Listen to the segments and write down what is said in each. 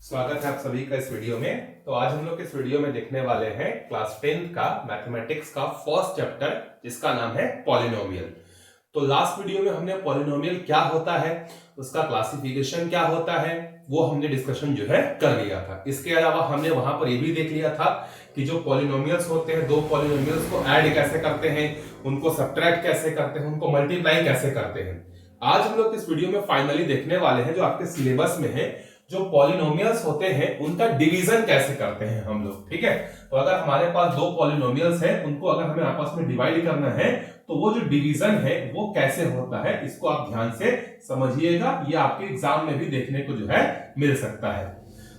स्वागत है आप सभी का इस वीडियो में। तो आज हम लोग इस वीडियो में देखने वाले हैं क्लास 10th का मैथमेटिक्स का फर्स्ट चैप्टर जिसका नाम है पॉलिनोमियल। तो लास्ट वीडियो में हमने पॉलिनोमियल क्या होता है, उसका क्लासिफिकेशन क्या होता है, वो हमने डिस्कशन जो है कर लिया था। इसके अलावा हमने वहां पर ये भी देख लिया था कि जो पॉलिनोमियल्स होते हैं, दो पॉलिनोमियल्स को ऐड कैसे करते हैं, उनको सब्ट्रैक्ट कैसे करते हैं, उनको मल्टीप्लाई कैसे करते हैं। आज हम लोग इस वीडियो में फाइनली देखने वाले हैं जो आपके सिलेबस में है, जो पॉलिनोमियल्स होते हैं उनका डिवीजन कैसे करते हैं हम लोग। ठीक है, तो अगर हमारे पास दो पॉलिनोमियल्स हैं, उनको अगर हमें आपस में डिवाइड करना है तो वो जो डिवीजन है वो कैसे होता है, इसको आप ध्यान से समझिएगा। ये आपके एग्जाम में भी देखने को जो है मिल सकता है।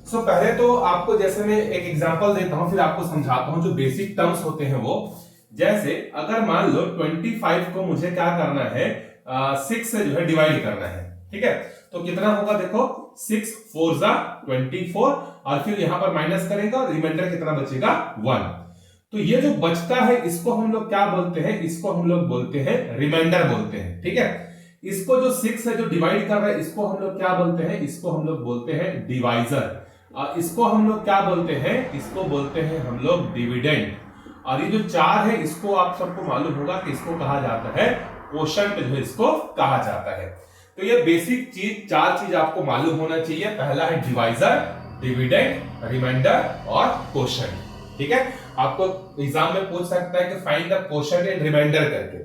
सो पहले तो आपको जैसे मैं एक एग्जांपल देता हूं, फिर आपको समझाता हूं जो बेसिक टर्म्स होते हैं वो। जैसे अगर मान लो 25 को मुझे क्या करना है, 6 से जो है डिवाइड करना है। ठीक है, तो कितना होगा देखो, 6 4 जा 24 और फिर यहां पर माइनस करेंगे और रिमाइंडर कितना बचेगा 1। तो ये जो बचता है इसको हम लोग क्या बोलते हैं, इसको हम लोग बोलते हैं रिमाइंडर बोलते हैं। ठीक है, इसको जो 6 है जो डिवाइड कर रहा है इसको हम लोग क्या बोलते हैं, इसको हम लोग बोलते हैं डिवाइजर। और इसको हम लोग क्या बोलते हैं, इसको बोलते हैं हम लोग डिविडेंड। और ये जो 4 है इसको आप सबको मालूम होगा कि इसको कहा जाता है क्वोशंट, जो इसको कहा जाता है। तो ये बेसिक चीज, 4 चीज आपको मालूम होना चाहिए। पहला है डिवाइजर, डिविडेंड, रिमाइंडर और क्वोशंट। ठीक है, आपको एग्जाम में पूछ सकता है कि find the quotient and remainder करके।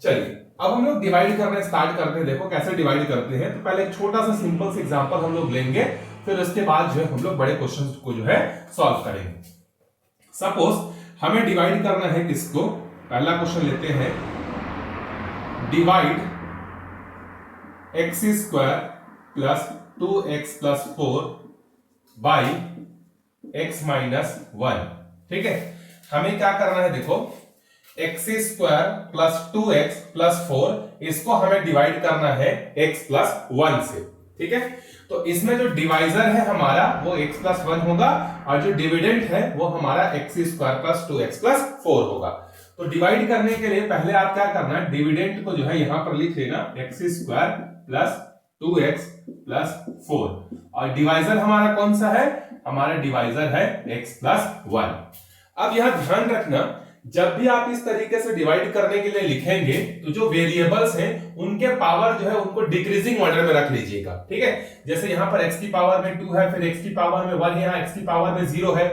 चलिए अब हम लोग डिवाइड करना स्टार्ट करते हैं। देखो कैसे डिवाइड करते हैं। तो पहले एक छोटा सा सिंपल सा एग्जांपल हम लोग लेंगे, फिर उसके बाद जो है हम लोग बड़े क्वेश्चंस को जो है सॉल्व करेंगे। सपोज हमें डिवाइड करना है किसको, पहला क्वेश्चन लेते हैं, divide x square plus 2x plus 4 by x minus 1। ठीक है, हमें क्या करना है, देखो x square plus 2x plus 4 इसको हमें डिवाइड करना है x प्लस 1 से। ठीक है, तो इसमें जो डिवाइजर है हमारा वो x प्लस 1 होगा और जो डिविडेंड है वो हमारा x square plus 2x plus 4 होगा। तो डिवाइड करने के लिए पहले आप क्या करना है, डिविडेंड को जो है यहां पर लिख लेना, x square plus 2x plus 4 और डिवाइजर हमारा कौन सा है, हमारा डिवाइजर है x प्लस 1। अब यहां ध्यान रखना, जब भी आप इस तरीके से डिवाइड करने के लिए लिखेंगे तो जो वेरिएबल्स हैं उनके पावर जो है उनको डिक्रीजिंग ऑर्डर में रख लीजिएगा। ठीक है, जैसे यहां पर x की पावर में 2 है, फिर x की पावर में 1 है, यहां x की पावर में 0 है।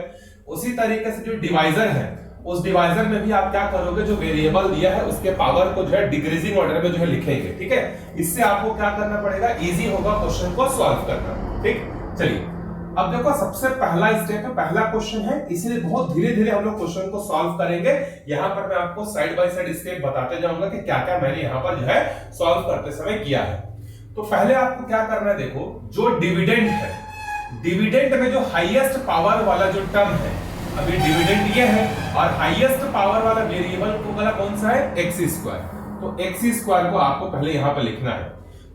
उसी तरीके से जो डिवाइजर है उस डिवाइजर में भी आप क्या करोगे, जो वेरिएबल दिया है उसके पावर को जो है डिक्रीजिंग ऑर्डर में जो है लिखेंगे। ठीक है, इससे आपको क्या करना पड़ेगा, इजी होगा क्वेश्चन को सॉल्व करना। ठीक, चलिए अब देखो सबसे पहला स्टेप है, पहला क्वेश्चन है, इसलिए बहुत धीरे धीरे हम लोग क्वेश्चन को सॉल्व करेंगे। यहां पर मैं आपको साइड बाय साइड स्टेप बताते जाऊंगा कि क्या क्या मैंने यहां पर जो है सॉल्व करते समय किया है। तो पहले आपको क्या करना है, देखो जो डिविडेंड है, डिविडेंड में जो हाईएस्ट पावर वाला जो टर्म है, अभी डिविडेंड ये है और हाईएस्ट पावर वाला वेरिएबल को वाला कौन सा है, x स्क्वायर। तो x स्क्वायर को आपको पहले यहां पर लिखना है।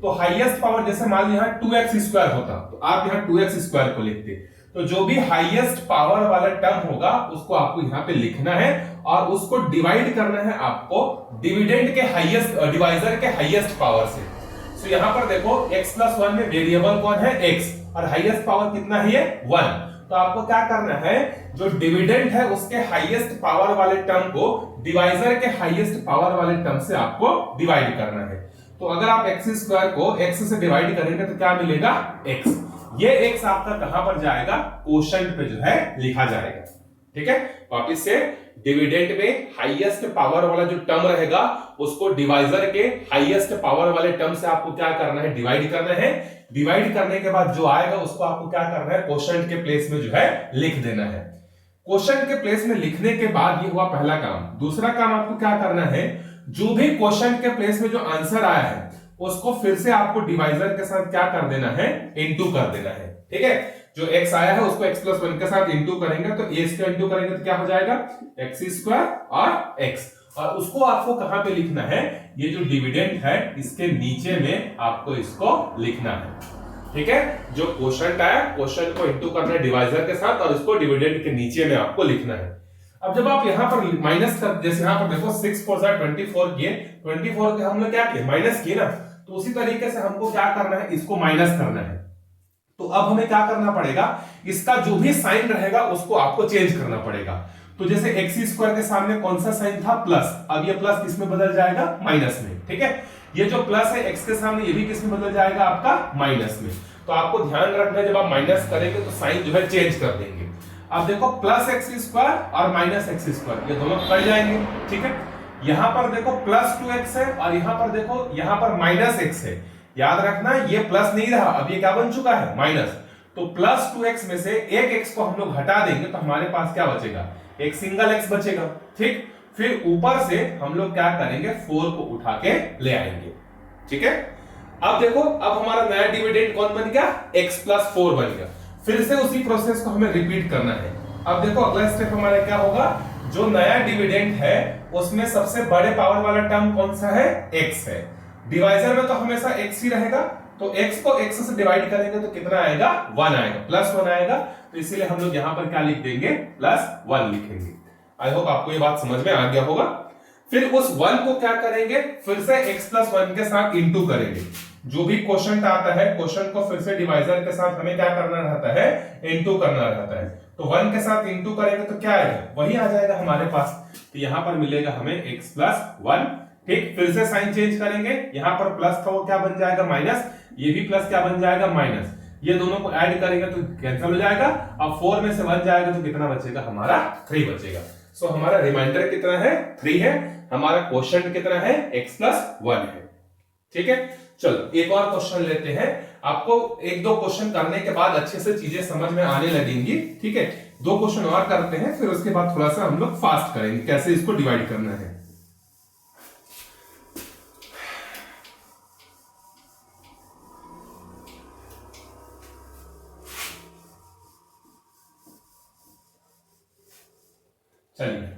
तो हाईएस्ट पावर जैसे मान लो यहां 2x स्क्वायर होता तो आप यहां 2x स्क्वायर को लिखते। तो जो भी हाईएस्ट पावर वाला टर्म होगा उसको आपको यहां पे लिखना है और उसको डिवाइड करना है आपको डिविडेंड के हाईएस्ट, डिवाइजर के हाईएस्ट पावर से। तो यहां पर देखो x प्लस 1 में वेरिएबल कौन है, x, और हाईएस्ट पावर कितना है, 1। तो आपको क्या करना है, जो डिविडेंड है उसके हाईएस्ट पावर वाले टर्म को डिवाइजर के हाईएस्ट पावर वाले टर्म से आपको डिवाइड करना है। तो अगर आप x स्क्वायर को x से डिवाइड करेंगे तो क्या मिलेगा, x। ये x आपका कहां पर जाएगा, क्वोशंट पे जो है लिखा जाएगा। ठीक है, वापिस से डिविडेंड में हाईएस्ट पावर वाला जो टर्म रहेगा उसको डिवाइजर के हाईएस्ट पावर वाले टर्म से आपको क्या करना है, डिवाइड करना है। डिवाइड करने के बाद जो आएगा उसको आपको क्या करना है, क्वोशंट के प्लेस में जो है लिख देना है। क्वोशंट के प्लेस में लिखने के बाद ये हुआ पहला काम। दूसरा काम आपको क्या करना है, जो भी क्वोशंट के प्लेस में जो आंसर आया है उसको फिर से आपको डिवाइजर के साथ क्या कर देना है, इनटू कर देना है। ठीक है, जो x आया है उसको x प्लस 1 के साथ इंटू करेंगे तो a इसका इंटू करेंगे तो क्या हो जाएगा, x स्क्वायर और x, और उसको आपको कहां पे लिखना है, ये जो डिविडेंड है इसके नीचे में आपको इसको लिखना है। ठीक है, जो क्वोशंट आया क्वोशंट को इंटू करना है डिवाइजर के साथ और इसको डिविडेंड के नीचे में आपको लिखना है। अब जब आप यहां पर माइनस कर, जैसे यहां पर देखो 6 4 24 किए, 24 के हम लोग क्या किए, माइनस किए ना, तो उसी तरीके से हमको क्या करना है, इसको माइनस करना है। तो अब हमें क्या करना पड़ेगा, इसका जो भी साइन रहेगा उसको आपको चेंज करना पड़ेगा। तो जैसे एक्स स्क्वायर के सामने कौन सा साइन था, प्लस, अब ये प्लस किसमें बदल जाएगा, माइनस में। ठीक है, ये जो प्लस है एक्स के सामने, ये भी किसमें बदल जाएगा, आपका माइनस में। तो आपको ध्यान रखना है जब आप माइनस करेंगे तो साइन जो है चेंज कर देंगे। अब देखो प्लस एक्स स्क्वायर और माइनस एक्स स्क्वायर ये दोनों कट जाएंगे। ठीक है, यहां पर देखो प्लस 2x है और यहां पर देखो यहां पर माइनस x है। याद रखना ये प्लस नहीं रहा, अब ये क्या बन चुका है, माइनस। तो प्लस 2x में से एक x को हम लोग हटा देंगे तो हमारे पास क्या बचेगा, एक सिंगल x बचेगा। ठीक, फिर ऊपर से हम लोग क्या करेंगे, 4 को उठा के ले आएंगे। ठीक है, अब देखो अब हमारा नया डिविडेंड कौन बन गया, x प्लस 4 बन गया। फिर से उसी प्रोसेस को हमें रिपीट करना है। अब देखो अगला स्टेप हमारा क्या होगा, जो नया डिविडेंड है उसमें सबसे बड़े पावर वाला टर्म कौन सा है, x है। डिवाइजर में तो हमेशा x ही रहेगा, तो x को x से डिवाइड करेंगे तो कितना आएगा, 1 आएगा, प्लस 1 आएगा। तो इसीलिए हम लोग यहां पर क्या लिख देंगे, प्लस 1 लिखेंगे। आई होप आपको ये बात समझ में आ गया होगा। फिर उस 1 को क्या करेंगे, फिर से x प्लस 1 के साथ इंटू करेंगे। जो भी क्वोशंट आता है, क्वोशंट को फिर से डिवाइजर के साथ हमें क्या करना रहता है, इंटू करना रहता है। तो 1 के साथ इंटू करेंगे तो क्या आएगा, वही आ जाएगा हमारे पास। तो यहां पर मिलेगा हमें x प्लस 1। ठीक, फिर से साइन चेंज करेंगे, यहां पर प्लस था वो क्या बन जाएगा, माइनस, ये भी प्लस क्या बन जाएगा, माइनस। ये दोनों को ऐड करेंगे तो कैंसिल हो जाएगा। अब 4 में से 1 जाएगा तो कितना बचेगा, हमारा 3 बचेगा। सो हमारा रिमाइंडर कितना है, 3 है। हमारा क्वोशंट कितना है, x प्लस 1 है। ठीक है, चलो एक और क्वेश्चन लेते हैं। आपको एक दो क्वेश्चन करने के बाद अच्छे से चीजें समझ में आने लगेंगी। ठीक है, 2 क्वेश्चन और करते हैं, फिर उसके बाद थोड़ा सा हम लोग फास्ट करेंगे कैसे इसको डिवाइड करना है। चलिए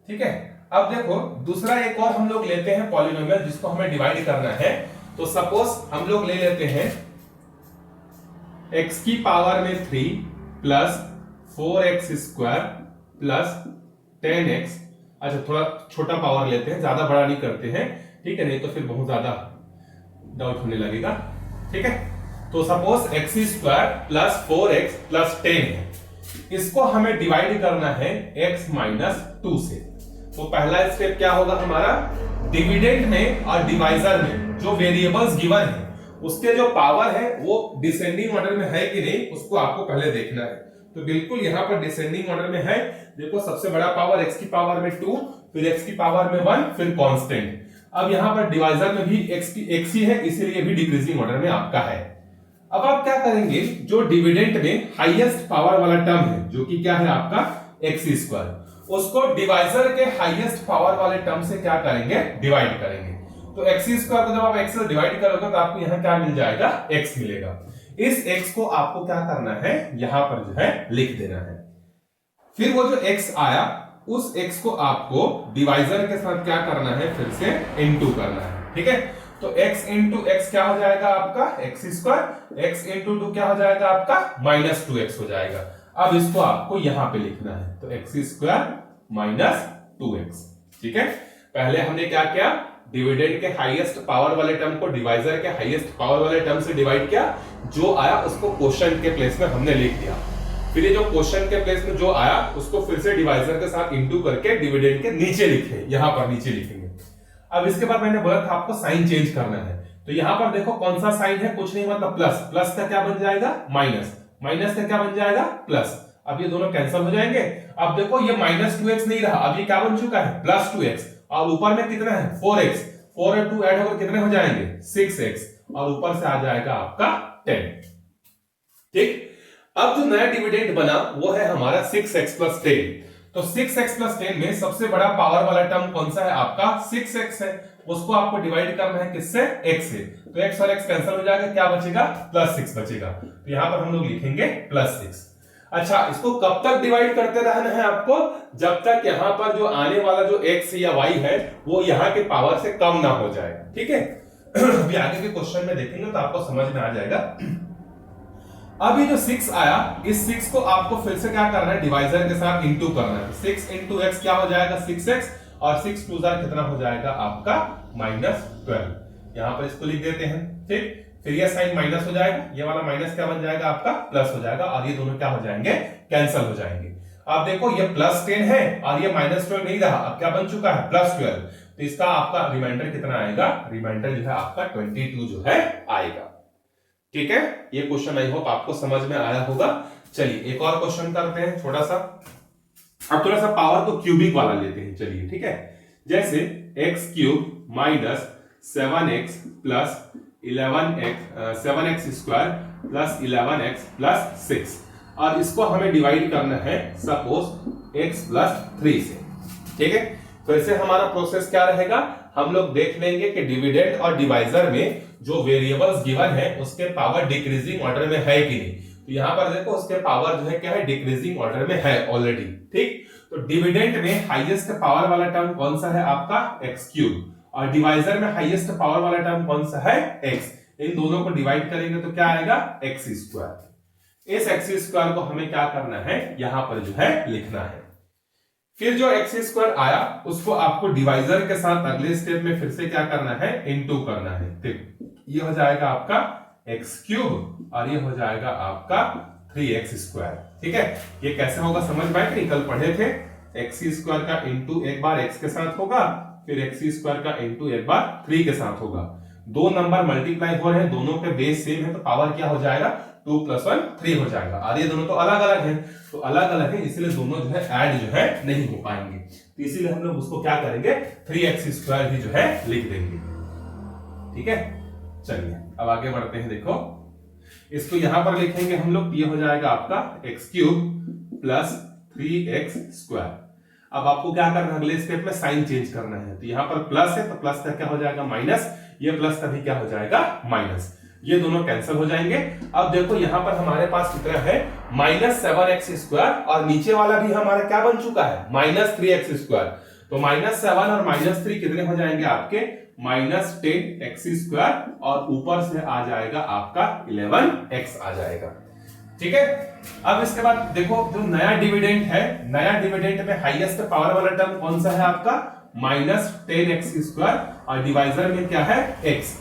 ठीक है, अब देखो दूसरा एक और हम लोग लेते हैं पॉलिनोमियल जिसको हमें डिवाइड करना है। तो सपोज हम लोग ले लेते हैं x की पावर में 3 plus 4x square plus 10x। अच्छा थोड़ा छोटा पावर लेते हैं, ज्यादा बड़ा नहीं करते हैं, ठीक है, नहीं तो फिर बहुत ज्यादा डाउट होने लगेगा। ठीक है, तो suppose x square plus 4x plus 10 है, इसको हमें डिवाइड करना है x माइनस 2 से। तो पहला स्टेप क्या होगा हमारा, डिविडेंड में और डिवाइजर में जो वेरिएबल्स गिवन है उसके जो पावर है वो डिसेंडिंग ऑर्डर में है कि नहीं उसको आपको पहले देखना है। तो बिल्कुल यहां पर डिसेंडिंग ऑर्डर में है। देखो सबसे बड़ा पावर x की पावर में 2, फिर x की पावर में 1, फिर कांस्टेंट। अब यहां पर डिवाइजर में भी x ही है, इसीलिए भी डिक्रीजिंग ऑर्डर में आपका है। अब आप क्या करेंगे, जो डिविडेंड में हाईएस्ट पावर वाला टर्म है जो कि क्या है आपका x स्क्वायर, उसको डिवाइजर के हाईएस्ट पावर वाले टर्म से क्या करेंगे, डिवाइड करेंगे। तो x स्क्वायर को जब आप x से डिवाइड करोगे तो आपको यहां क्या मिल जाएगा, x मिलेगा। इस x को आपको क्या करना है, यहां पर जो है लिख देना है। फिर वो जो x आया उस x को आपको डिवाइजर के साथ क्या करना है, फिर से इनटू करना है। ठीक है, तो x इंटू x क्या हो जाएगा आपका x स्क्वायर, x इंटू 2 क्या हो जाएगा आपका माइनस 2x हो जाएगा। अब इसको आपको यहां पे लिखना है, तो x स्क्वायर माइनस 2x। ठीक है, पहले हमने क्या किया, डिविडेंड के हाईएस्ट पावर वाले टर्म को डिवाइजर के हाईएस्ट पावर वाले टर्म से डिवाइड किया, जो आया उसको क्वोशंट के प्लेस में हमने लिख दिया। फिर ये जो क्वोशंट के प्लेस में जो आया उसको फिर से डिवाइजर के साथ इंटू करके डिविडेंड के नीचे लिखे, यहां पर नीचे लिखेंगे। अब इसके बाद मैंने बोला था आपको साइन चेंज करना है, तो यहां पर देखो कौन सा साइन है, कुछ नहीं मतलब प्लस, प्लस का क्या बन जाएगा माइनस, माइनस का क्या बन जाएगा प्लस। अब ये दोनों कैंसिल हो जाएंगे। अब देखो ये माइनस 2x नहीं रहा, अब ये क्या बन चुका है प्लस 2x, और ऊपर में कितना है 4x, 4 और 2 ऐड होकर कितने हो जाएंगे 6x, और ऊपर से आ जाएगा आपका 10। ठीक, अब जो नया डिविडेंड बना वो है हमारा 6x प्लस 10। तो 6x प्लस 10 में सबसे बड़ा पावर वाला टर्म कौन सा है आपका 6x है, उसको आपको डिवाइड करना है किससे, x से। तो x और x कैंसिल हो जाएगा, क्या बचेगा प्लस 6 बचेगा। तो यहां पर हम लोग लिखेंगे प्लस 6। अच्छा, इसको कब तक डिवाइड करते रहना है आपको, जब तक यहां पर जो आने वाला जो x या y है वो यहां के पावर से कम ना हो जाए। ठीक है, अभी आगे के क्वेश्चन में देखेंगे तो आपको समझ में आ जाएगा। अब ये जो 6 आया, इस 6 को आपको फिर से क्या करना है, डिवाइजर के साथ इंटू करना है। 6 इंटू x क्या हो जाएगा 6x, और 6 2 कितना हो जाएगा आपका -12। यहां पर इसको लिख देते हैं। ठीक, फिर ये साइन माइनस हो जाएगा, ये वाला माइनस क्या बन जाएगा आपका प्लस हो जाएगा, और ये दोनों क्या हो जाएंगे कैंसिल हो जाएंगे। अब देखो ये +10 है और ये -12 नहीं रहा, अब क्या बन चुका है +12, तो इसका आपका रिमाइंडर कितना आएगा, रिमाइंडर जो है आपका 22 जो है आएगा। ठीक है, ये क्वेश्चन आई होप आपको समझ में आया होगा। चलिए एक और क्वेश्चन करते हैं थोड़ा सा, अब थोड़ा सा पावर को क्यूबिक वाला लेते हैं। चलिए ठीक है, जैसे x³ minus 7x plus 7x square plus 11x plus 6, और इसको हमें डिवाइड करना है सपोज x प्लस 3 से। ठीक है, फिर से हमारा प्रोसेस क्या रहेगा, हम लोग देख लेंगे कि डिविडेंड और डिवाइजर में जो वेरिएबल्स गिवन है उसके पावर डिक्रीजिंग ऑर्डर में है कि नहीं। तो यहां पर देखो उसके पावर जो है क्या है, डिक्रीजिंग ऑर्डर में है ऑलरेडी। ठीक, तो डिविडेंड में हाईएस्ट पावर वाला टर्म कौन सा है आपका x³, और डिवाइजर में हाईएस्ट पावर वाला टर्म कौन सा है x। इन दोनों को डिवाइड करेंगे तो क्या आएगा x²। इस x² को हमें क्या करना है, यहां पर जो है लिखना है। फिर जो x² आया उसको आपको डिवाइजर के साथ अगले स्टेप में फिर से क्या करना है, इनटू करना है। देखो ये हो जाएगा आपका x³ और ये हो जाएगा आपका 3x²। ठीक है, ये कैसे होगा समझ में आया कि कल पढ़े थे, x² का इनटू एक बार x के साथ होगा, फिर x² का इनटू एक बार 3 के साथ होगा। दो नंबर मल्टीप्लाई हो रहे हैं, दोनों के बेस सेम है तो पावर क्या हो जाएगा 2 + 1 3 हो जाएगा, और ये दोनों तो अलग अलग हैं, तो अलग अलग है इसलिए दोनों जो है ऐड जो है नहीं हो पाएंगे, तो इसीलिए हम लोग उसको क्या करेंगे 3x² भी जो है लिख देंगे। ठीक है, चलिए अब आगे बढ़ते हैं। देखो इसको यहां पर लिखेंगे हम लोग, ये हो जाएगा आपका x³ प्लस 3x²। अब आपको क्या करना है, अगले स्टेप में साइन चेंज करना है, तो यहां पर प्लस है तो प्लस का क्या हो जाएगा माइनस, ये प्लस का भी क्या हो जाएगा माइनस, ये दोनों कैंसिल हो जाएंगे। अब देखो यहां पर हमारे पास कितना है -7x² और नीचे वाला भी हमारा क्या बन चुका है -3x², तो -7 और -3 कितने हो जाएंगे आपके -10x² और ऊपर से आ जाएगा आपका 11x आ जाएगा। ठीक है, अब इसके बाद देखो जो नया डिविडेंड है, नया डिविडेंड में हाईएस्ट पावर वाला टर्म कौन सा है आपका -10x² और डिवाइजर में क्या है x।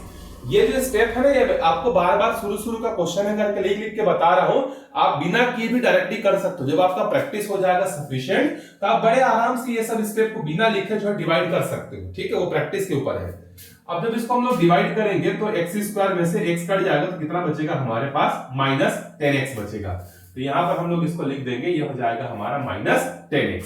ये जो स्टेप है ना, ये आपको बार बार शुरू का क्वेश्चन है करके लिख के बता रहा हूं, आप बिना किए भी डायरेक्टली कर सकते हो। जब आपका प्रैक्टिस हो जाएगा सफिशिएंट तो आप बड़े आराम से ये सब स्टेप को बिना लिखे जो है डिवाइड कर सकते हो। ठीक है, वो प्रैक्टिस के ऊपर है। अब जब इसको हम लोग डिवाइड करेंगे तो x² में से x कट जाएगा तो कितना बचेगा हमारे पास -10x बचेगा, तो यहां पर हम लोग इसको लिख देंगे, ये हो जाएगा हमारा -10x।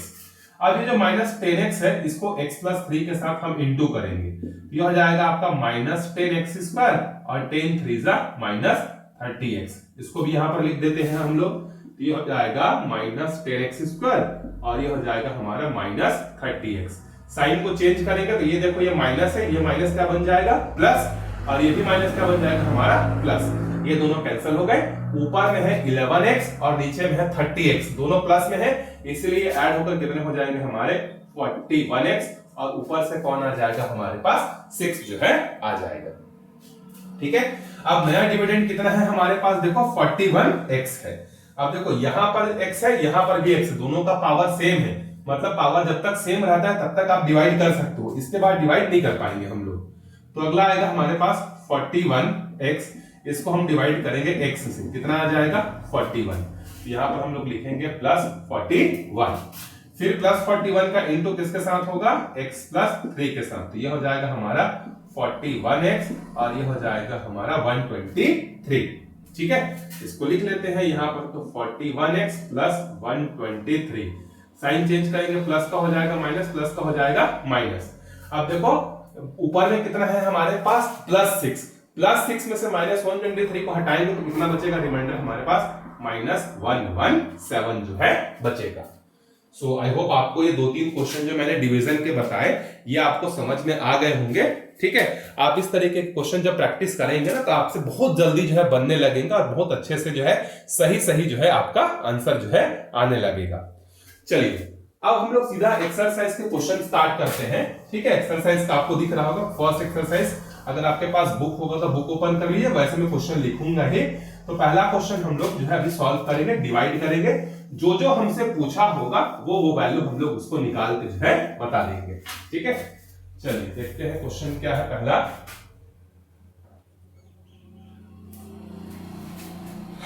अब ये जो -10x है इसको x + 3 के साथ हम इंटू करेंगे, ये हो जाएगा आपका -10x² और 10 3 -30x। इसको भी यहां पर लिख देते हैं हम लोग, तो ये हो जाएगा -10x² और ये हो जाएगा हमारा -30x। साइन को चेंज करेंगे तो ये देखो ये माइनस है, ये माइनस क्या बन जाएगा प्लस, और ये भी माइनस क्या बन जाएगा हमारा प्लस, ये दोनों कैंसिल हो गए। ऊपर में है 11x और नीचे में है 30x, दोनों प्लस में है इसलिए ऐड होकर कितने हो जाएंगे हमारे 41x, और ऊपर से कौन आ जाएगा हमारे पास 6 जो है आ जाएगा। ठीक है, अब नया डिविडेंड कितना है हमारे पास, देखो 41x है। अब देखो यहां पर x है, यहां पर भी x है, दोनों का पावर सेम है, मतलब पावर जब तक सेम रहता है तब तक आप डिवाइड कर सकते हो, इसके बाद डिवाइड नहीं कर पाएंगे हम लोग। तो अगला आएगा हमारे पास 41x, इसको हम डिवाइड करेंगे x से, कितना आ जाएगा 41, तो यहां पर हम लोग लिखेंगे +41, फिर +41 का इंटू किसके साथ होगा x + 3 के साथ, तो ये हो जाएगा हमारा 41x और ये हो जाएगा हमारा 123। ठीक है, इसको लिख लेते हैं यहां पर, तो 41x + 123, साइन चेंज करेंगे, प्लस का हो जाएगा माइनस, प्लस का हो जाएगा माइनस। अब देखो ऊपर में कितना है हमारे पास +6, +6 में से -123 को हटाएंगे तो कितना बचेगा, रिमाइंडर हमारे पास -117 जो है बचेगा। सो आई होप आपको ये 2-3 क्वेश्चन जो मैंने डिवीजन के बताए ये आपको समझ में आ गए होंगे। ठीक है, आप इस तरह के क्वेश्चन जब प्रैक्टिस करेंगे ना तो आपसे बहुत जल्दी जो है बनने लगेगा और बहुत अच्छे से जो है सही जो है आपका आंसर जो है आने लगेगा। चलिए अब हम लोग सीधा एक्सरसाइज के क्वेश्चन स्टार्ट करते हैं। ठीक है, एक्सरसाइज का आपको दिख रहा होगा फर्स्ट एक्सरसाइज, अगर आपके पास बुक होगा तो बुक ओपन कर लीजिए, वैसे मैं क्वेश्चन लिखूंगा ही। तो पहला क्वेश्चन हम लोग जो है अभी सॉल्व करेंगे, डिवाइड करेंगे, जो हमसे पूछा होगा वो वैल्यू हम लोग उसको निकाल के जो है बता देंगे। ठीक है, चलिए देखते हैं क्वेश्चन क्या है पहला।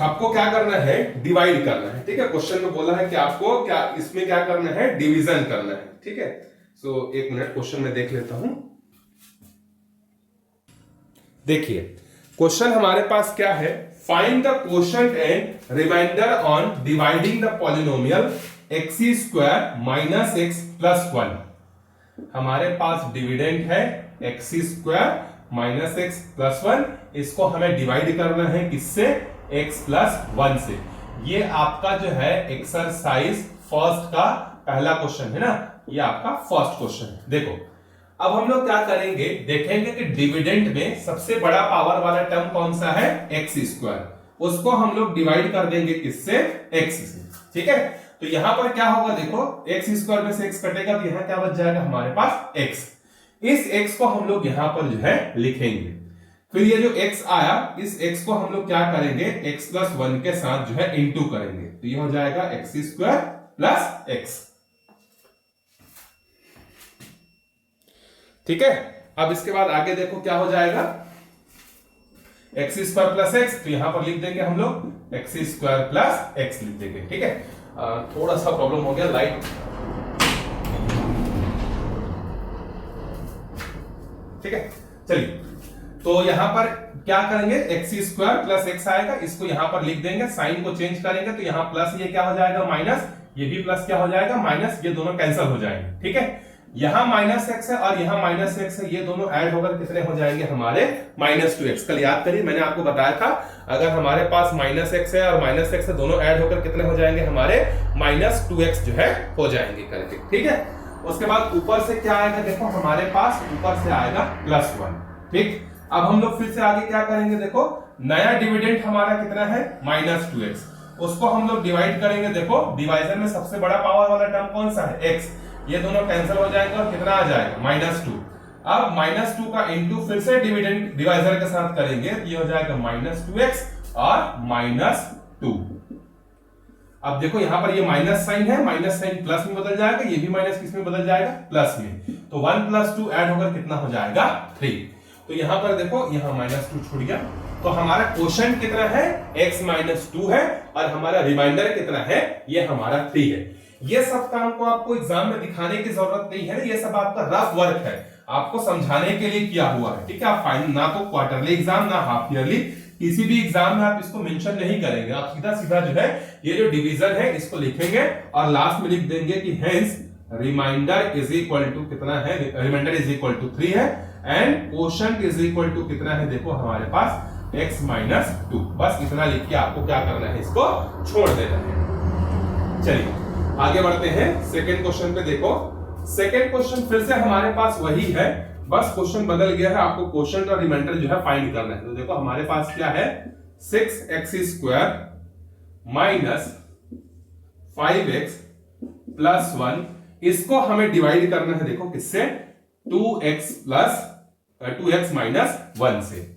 आपको क्या करना है, डिवाइड करना है। ठीक है, क्वेश्चन में बोला है कि आपको क्या इसमें क्या करना है, डिवीजन करना है। ठीक है, सो एक मिनट क्वेश्चन में देख लेता हूं। देखिए क्वेश्चन हमारे पास क्या है, find the quotient and remainder on dividing the polynomial x square minus x plus 1। हमारे पास डिविडेंड है x square minus x plus 1, इसको हमें डिवाइड करना है किससे, एक्स प्लस 1 से। ये आपका जो है एक्सरसाइज फर्स्ट का पहला क्वेश्चन है ना, ये आपका फर्स्ट क्वेश्चन है। देखो अब हम लोग क्या करेंगे, देखेंगे कि डिविडेंड में सबसे बड़ा पावर वाला टर्म कौन सा है, एक्स स्क्वायर, उसको हम लोग डिवाइड कर देंगे किससे, एक्स से। ठीक है, तो यहां पर क्या होगा, देखो एक्स स्क्वायर में से एक्स कटेगा तो यहां क्या बच जाएगा हमारे पास एक्स। इस एक्स को हम लोग यहां पर जो है लिखेंगे, फिर ये जो एक्स आया इस एक्स को हम लोग क्या करेंगे, एक्स प्लस 1 के साथ जो है इंटू करेंगे, तो ये हो जाएगा एक्स स्क्वायर प्लस एक्स। ठीक है, अब इसके बाद आगे देखो क्या हो जाएगा, एक्स स्क्वायर प्लस एक्स, तो यहां पर लिख देंगे हम लोग एक्स स्क्वायर प्लस एक्स लिख देंगे। ठीक है, थोड़ा सा प्रॉब्लम हो गया लाइट। ठीक है, चलिए तो यहां पर क्या करेंगे, एक्स स्क्वायर प्लस एक्स आएगा, इसको यहां पर लिख देंगे, साइन को चेंज करेंगे तो यहां प्लस, ये क्या हो जाएगा माइनस, ये भी प्लस क्या हो जाएगा माइनस, ये दोनों कैंसिल हो जाएंगे। ठीक है, यहां माइनस एक्स है और यहां माइनस एक्स है, ये दोनों ऐड होकर कितने हो जाएंगे हमारे माइनस 2x। कल याद करिए मैंने आपको बताया था, अगर हमारे पास माइनस एक्स है और माइनस एक्स है, दोनों ऐड होकर कितने हो जाएंगे हमारे माइनस 2x जो है हो जाएंगे करके। ठीक है, उसके बाद ऊपर से क्या आएगा, देखो हमारे पास ऊपर से आएगा प्लस 1। ठीक, अब हम लोग फिर से आगे क्या करेंगे, देखो नया डिविडेंड हमारा कितना है माइनस 2x, उसको हम लोग डिवाइड करेंगे। देखो डिवाइजर में सबसे बड़ा पावर वाला टर्म कौन सा है, x, ये दोनों कैंसिल हो जाएंगे और कितना आ जाएगा माइनस 2। अब माइनस 2 का इंटू फिर से डिविडेंड डिवाइजर के साथ करेंगे, ये हो जाएगा माइनस 2x और माइनस 2। अब देखो यहां पर ये माइनस साइन है, माइनस साइन प्लस में बदल जाएगा, ये भी माइनस किस में बदल जाएगा, प्लस में, तो 1 प्लस 2 ऐड होकर कितना हो जाएगा 3। तो यहां पर देखो यहां माइनस 2 छूट गया, तो हमारा क्वोशंट कितना है, x माइनस 2 है और हमारा रिमाइंडर कितना है, ये हमारा 3 है। ये सब काम को आपको एग्जाम में दिखाने की जरूरत नहीं है, ये सब आपका रफ वर्क है, आपको समझाने के लिए किया हुआ है। ठीक है, आप फाइनल ना तो क्वार्टरली एग्जाम ना हाफ ईयरली, किसी भी एग्जाम में आप इसको मेंशन नहीं करेंगे, आप सीधा सीधा जो है ये जो डिवीजन है इसको लिखेंगे और लास्ट में लिख देंगे कि hence remainder is equal to कितना है, रिमाइंडर इज इक्वल टू 3 है and quotient is equal to कितना है, देखो हमारे पास x माइनस 2। बस इतना लिख के आपको क्या करना है, इसको छोड़ देना है। चलिए आगे बढ़ते हैं सेकंड क्वेश्चन पे। देखो सेकंड क्वेश्चन फिर से हमारे पास वही है, बस क्वेश्चन बदल गया है, आपको क्वोशंट और रिमाइंडर जो है फाइंड करना है। तो देखो हमारे पास क्या है, 6x square minus 5x plus 1, इसको हमें डिवाइड करना है, देखो किससे, 2x माइनस 1 से।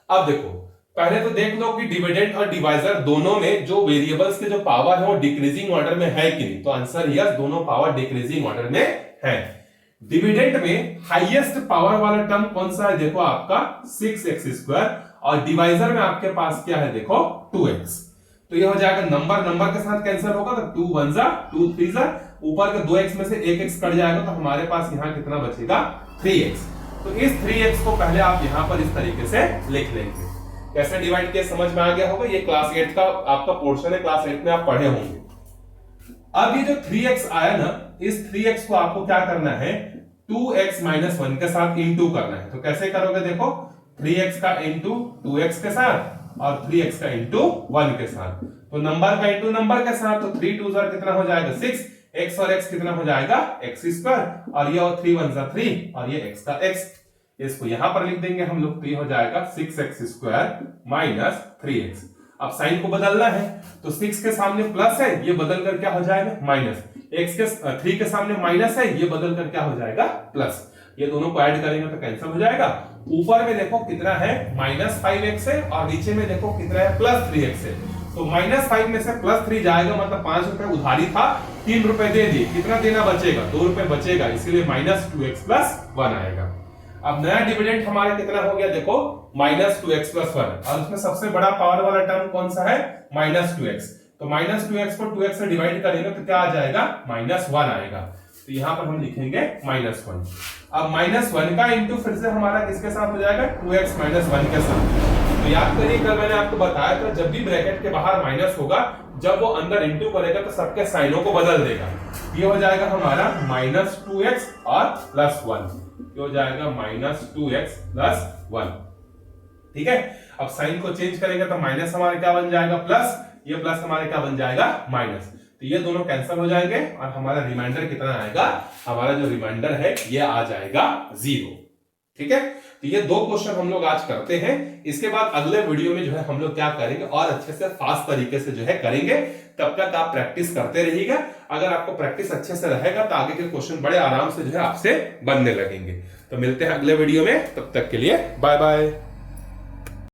अब देखो पहले तो देख लो कि डिविडेंड और डिवाइजर दोनों में जो वेरिएबल्स के जो पावर है वो डिक्रीजिंग ऑर्डर में है कि नहीं, तो आंसर यस, दोनों पावर डिक्रीजिंग ऑर्डर में है। डिविडेंड में हाईएस्ट पावर वाला टर्म कौन सा है, देखो आपका 6x स्क्वायर, और डिवाइजर में आपके पास क्या है, देखो 2x। तो ये हो जाएगा नंबर के साथ कैंसिल होगा, तो 2 1 जा 2 3 जा, ऊपर के 2x में से 1x कट जाएगा, तो हमारे पास यहाँ कितना बचेगा 3x। तो इस 3x को पहले आप यहां पर इस तरीके से लिख लेंगे। कैसे डिवाइड किया समझ में आ गया होगा, ये क्लास 8 का आपका पोर्शन है, क्लास 8 में आप पढ़े होंगे। अब ये जो 3x आया ना, इस 3x को आपको क्या करना है, 2x माइनस 1 के साथ इंटू करना है। तो कैसे करोगे, देखो 3x का इंटू 2x के साथ और 3x का इंटू 1 के साथ, तो नंबर का इंटू नंबर के साथ, तो 3 2 कितना हो जाएगा 6, x और x कितना हो जाएगा x स्क्वायर, और ये 3 1 3 और ये x का x, इसको यहां पर लिख देंगे हम लोग, तो ये हो जाएगा 6x स्क्वायर माइनस 3x। अब साइन को बदलना है, तो 6 के सामने प्लस है, ये बदल कर क्या हो जाएगा माइनस, x के 3 के सामने माइनस है, ये बदल कर क्या हो जाएगा प्लस, ये दोनों को ऐड करेंगे तो कैंसिल हो जाएगा। ऊपर में देखो कितना है माइनस 5x है और नीचे में देखो कितना है प्लस 3x है, तो माइनस 5 में से प्लस 3 जाएगा, मतलब 5 रुपए उधारी था, 3 रुपए दे दिए, कितना देना बचेगा, 2 रुपए बचेगा, इसीलिए माइनस 2x प्लस 1 आएगा। अब नया डिविडेंड हमारा कितना हो गया देखो -2x + 1, और उसमें सबसे बड़ा पावर वाला टर्म कौन सा है -2x, तो -2x को 2x से डिवाइड करेंगे तो क्या आ जाएगा -1 आएगा, तो यहां पर हम लिखेंगे -1। अब -1 का इंटू फिर से हमारा किसके साथ हो जाएगा 2x - 1 के साथ। तो याद करिए कल मैंने आपको बताया था जब भी ब्रैकेट के बाहर माइनस होगा, जब वो अंदर इंटू करेगा तो सबके साइनों को बदल देगा। ये हो जाएगा हमारा -2x और +1, ये हो जाएगा -2x + 1। ठीक है, अब साइन को चेंज करेंगे तो माइनस हमारा क्या बन जाएगा प्लस, ये प्लस हमारे क्या बन जाएगा माइनस, तो ये दोनों कैंसिल हो जाएंगे और हमारा रिमाइंडर कितना आएगा, हमारा जो रिमाइंडर है ये आ जाएगा 0। ठीक है, तो ये 2 क्वेश्चन हम लोग आज करते हैं। इसके बाद अगले वीडियो में जो है हम लोग क्या करेंगे और अच्छे से फास्ट तरीके से जो है करेंगे। तब तक आप प्रैक्टिस करते रहिएगा। अगर आपको प्रैक्टिस अच्छे से रहेगा तो आगे के क्वेश्चन बड़े आराम से जो है आपसे बनने लगेंगे। तो मिलते हैं अगले वीडियो में, तब तक के लिए बाय बाय।